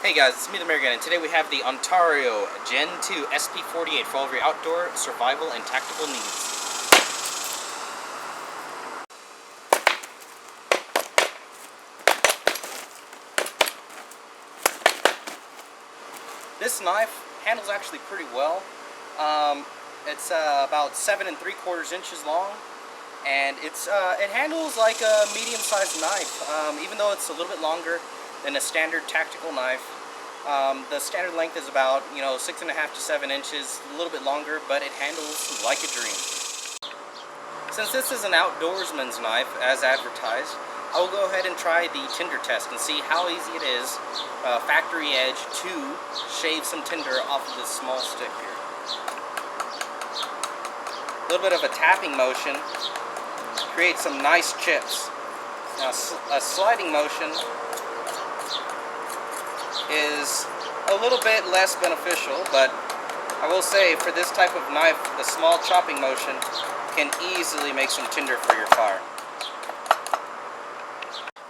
Hey guys, it's me the Mayor again, and today we have the Ontario Gen 2 SP48 for all of your outdoor, survival, and tactical needs. This knife handles actually pretty well. It's about 7 3/4 inches long, and it handles like a medium-sized knife, even though it's a little bit longer than a standard tactical knife. The standard length is about 6.5 to 7 inches, a little bit longer, but it handles like a dream. Since this is an outdoorsman's knife, as advertised, I will go ahead and try the tinder test and see how easy it is, factory edge, to shave some tinder off of this small stick here. A little bit of a tapping motion creates some nice chips. Now a sliding motion is a little bit less beneficial, but I will say for this type of knife, the small chopping motion can easily make some tinder for your fire.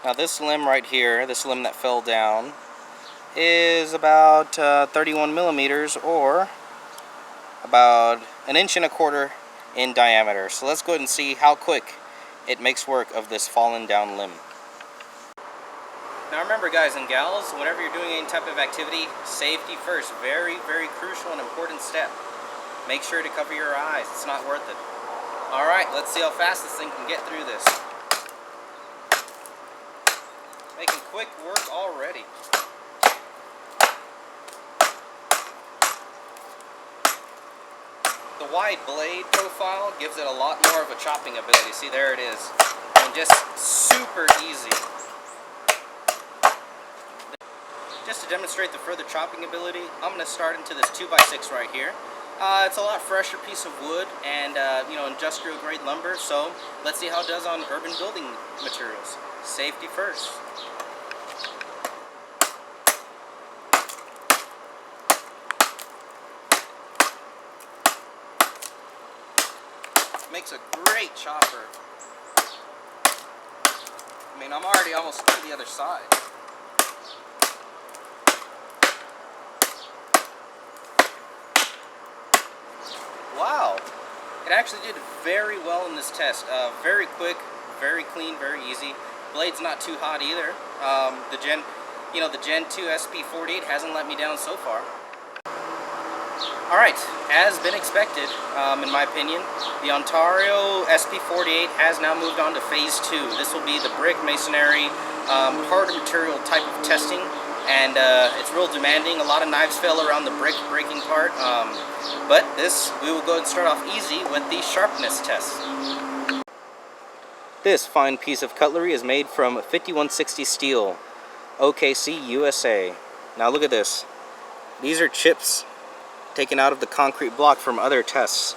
Now this limb right here, this limb that fell down, is about 31 millimeters, or about 1.25 inches in diameter. So let's go ahead and see how quick it makes work of this fallen down limb. Now remember guys and gals, whenever you're doing any type of activity, safety first. Very, very crucial and important step. Make sure to cover your eyes. It's not worth it. Alright, let's see how fast this thing can get through this. Making quick work already. The wide blade profile gives it a lot more of a chopping ability. See, there it is. And just super easy. Just to demonstrate the further chopping ability, I'm going to start into this 2x6 right here. It's a lot fresher piece of wood and industrial grade lumber, so let's see how it does on urban building materials. Safety first. Makes a great chopper. I mean, I'm already almost to the other side. Wow, it actually did very well in this test. Very quick, very clean, very easy. Blade's not too hot either. The Gen 2 SP48 hasn't let me down so far. Alright, as been expected, in my opinion, the Ontario SP48 has now moved on to phase 2. This will be the brick masonry, harder material type of testing, and it's real demanding. A lot of knives fail around the brick breaking part, but this, we will go and start off easy with the sharpness test. This fine piece of cutlery is made from 5160 steel, OKC, USA. Now look at this. These are chips taken out of the concrete block from other tests.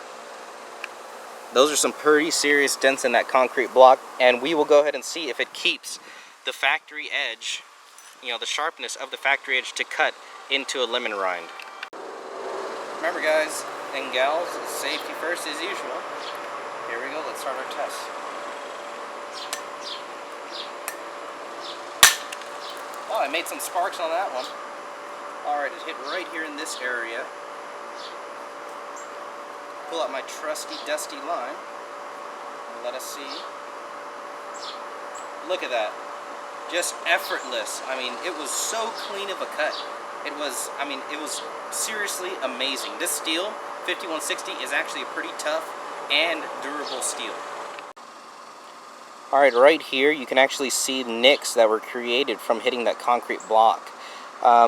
Those are some pretty serious dents in that concrete block, and we will go ahead and see if it keeps the factory edge, the sharpness of the factory edge to cut into a lemon rind. Remember guys and gals, safety first as usual. Here we go, let's start our test. Oh, I made some sparks on that one. Alright, it hit right here in this area. Pull out my trusty dusty line. Let us see. Look at that. Just effortless. I mean, it was so clean of a cut. It was seriously amazing. This steel, 5160, is actually a pretty tough and durable steel. Alright, right here you can actually see nicks that were created from hitting that concrete block.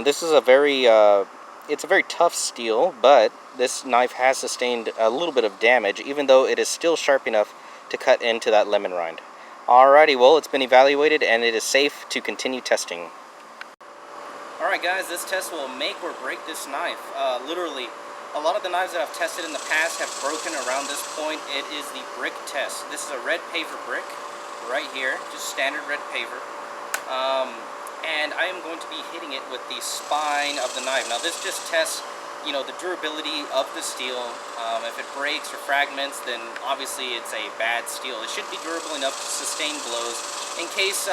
This is it's a very tough steel, but this knife has sustained a little bit of damage, even though it is still sharp enough to cut into that lemon rind. Alrighty, well, it's been evaluated and it is safe to continue testing. Alright guys, this test will make or break this knife. Literally, a lot of the knives that I've tested in the past have broken around this point. It is the brick test. This is a red paver brick right here, just standard red paver. And I am going to be hitting it with the spine of the knife. Now this just tests, the durability of the steel. If it breaks or fragments, then obviously it's a bad steel. It should be durable enough to sustain blows in case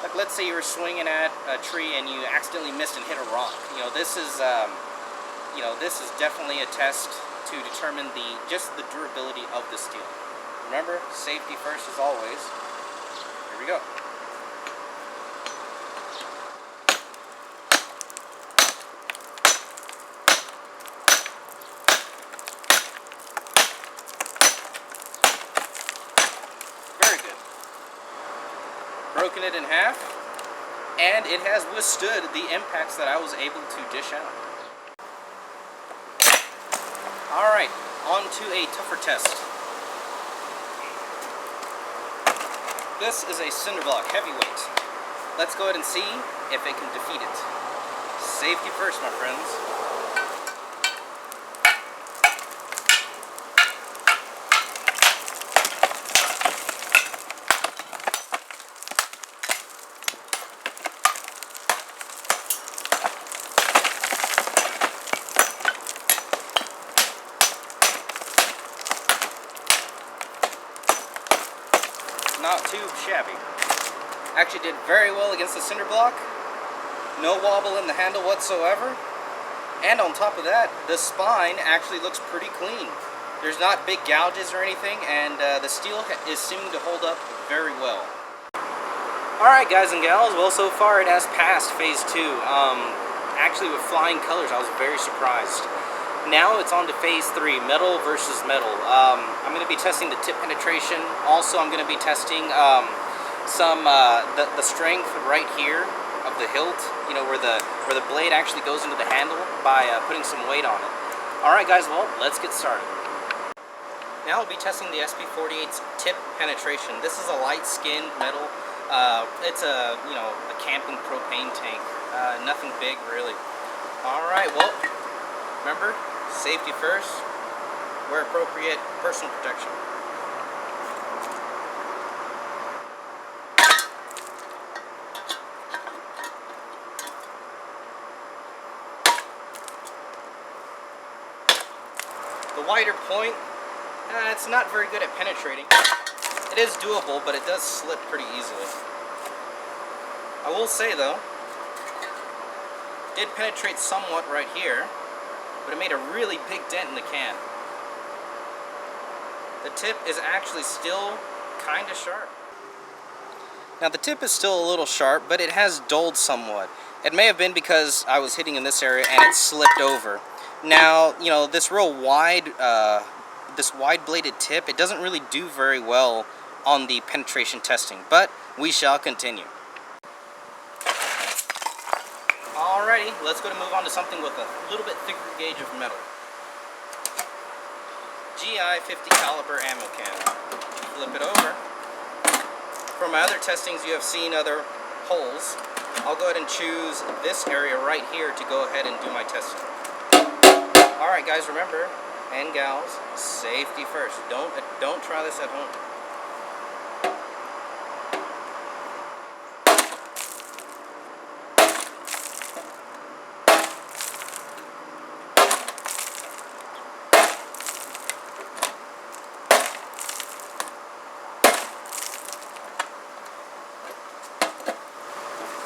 Like, let's say you were swinging at a tree and you accidentally missed and hit a rock. This is definitely a test to determine just the durability of the steel. Remember, safety first as always. Here we go. Very good. Broken it in half, and it has withstood the impacts that I was able to dish out. Alright, on to a tougher test. This is a cinder block heavyweight. Let's go ahead and see if it can defeat it. Safety first, my friends. Not too shabby. Actually did very well against the cinder block. No wobble in the handle whatsoever. And on top of that, the spine actually looks pretty clean. There's not big gouges or anything, and the steel is seeming to hold up very well. Alright guys and gals, well so far it has passed phase 2. Actually with flying colors, I was very surprised. Now it's on to phase 3, metal versus metal. I'm going to be testing the tip penetration. Also, I'm going to be testing the strength right here of the hilt. Where the blade actually goes into the handle by putting some weight on it. All right, guys. Well, let's get started. Now I'll be testing the SP48's tip penetration. This is a light-skinned metal. It's a camping propane tank. Nothing big really. All right. Well, remember. Safety first, where appropriate, personal protection. The wider point, it's not very good at penetrating. It is doable, but it does slip pretty easily. I will say though, it did penetrate somewhat right here, but it made a really big dent in the can. The tip is actually still kind of sharp. Now the tip is still a little sharp, but it has dulled somewhat. It may have been because I was hitting in this area and it slipped over. Now, this wide bladed tip, it doesn't really do very well on the penetration testing, but we shall continue. Alrighty, let's go to move on to something with a little bit thicker gauge of metal. GI 50 caliber ammo can. Flip it over. For my other testings, you have seen other holes. I'll go ahead and choose this area right here to go ahead and do my testing. Alright guys, remember, and gals, safety first. Don't try this at home.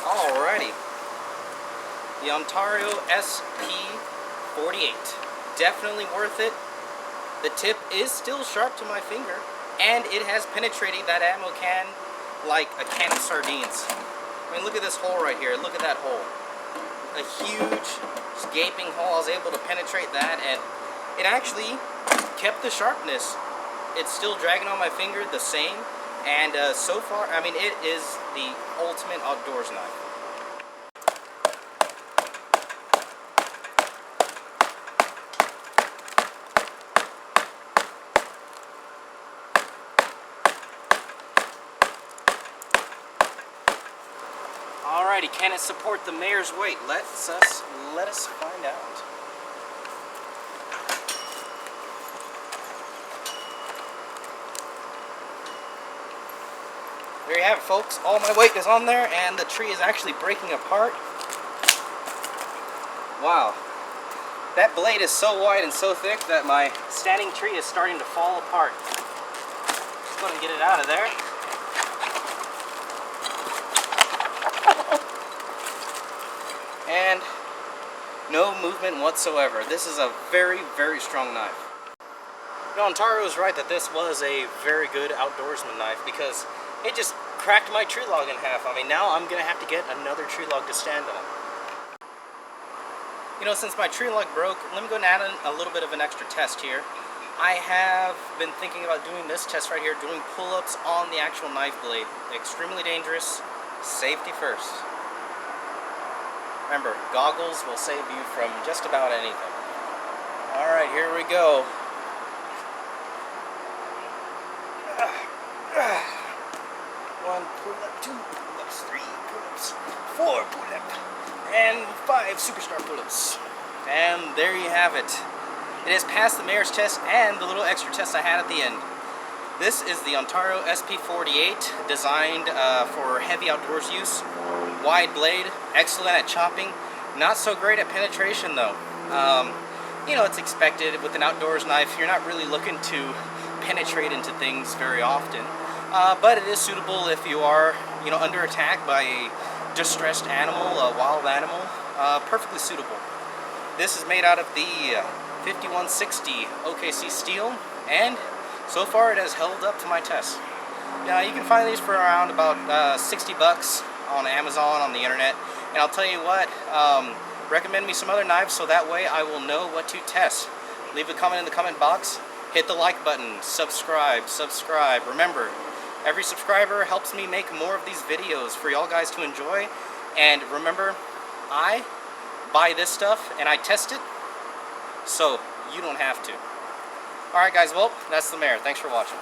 Alrighty, the Ontario SP48, definitely worth it. The tip is still sharp to my finger, and it has penetrated that ammo can like a can of sardines. I mean, look at this hole right here, look at that hole. A huge gaping hole. I was able to penetrate that, and it actually kept the sharpness. It's still dragging on my finger the same, and so far, I mean, it is the ultimate outdoors knife. Alrighty, can it support the mayor's weight? Let us find out. There you have it, folks. All my weight is on there, and the tree is actually breaking apart. Wow. That blade is so wide and so thick that my standing tree is starting to fall apart. Just going to get it out of there. and no movement whatsoever. This is a very, very strong knife. You know, Antaro was right that this was a very good outdoorsman knife because it just cracked my tree log in half. I mean, now I'm going to have to get another tree log to stand on. You know, since my tree log broke, let me go and add in a little bit of an extra test here. I have been thinking about doing this test right here, doing pull-ups on the actual knife blade. Extremely dangerous. Safety first. Remember, goggles will save you from just about anything. Alright, here we go. One pull-up, 2 pull-ups, 3 pull-ups, 4 pull-up, and 5 superstar pull-ups. And there you have it. It has passed the mayor's test and the little extra test I had at the end. This is the Antaro SP48, designed for heavy outdoors use. Wide blade, excellent at chopping, not so great at penetration though. You know, it's expected with an outdoors knife. You're not really looking to penetrate into things very often. But it is suitable if you are, you know, under attack by a distressed animal, a wild animal. Perfectly suitable. This is made out of the 5160 OKC steel, and so far it has held up to my test. Now you can find these for around about 60 bucks on Amazon, on the internet, and I'll tell you what, recommend me some other knives so that way I will know what to test. Leave a comment in the comment box, hit the like button, subscribe. Remember, every subscriber helps me make more of these videos for y'all guys to enjoy, and remember, I buy this stuff and I test it so you don't have to. Alright guys, well, that's the mayor. Thanks for watching.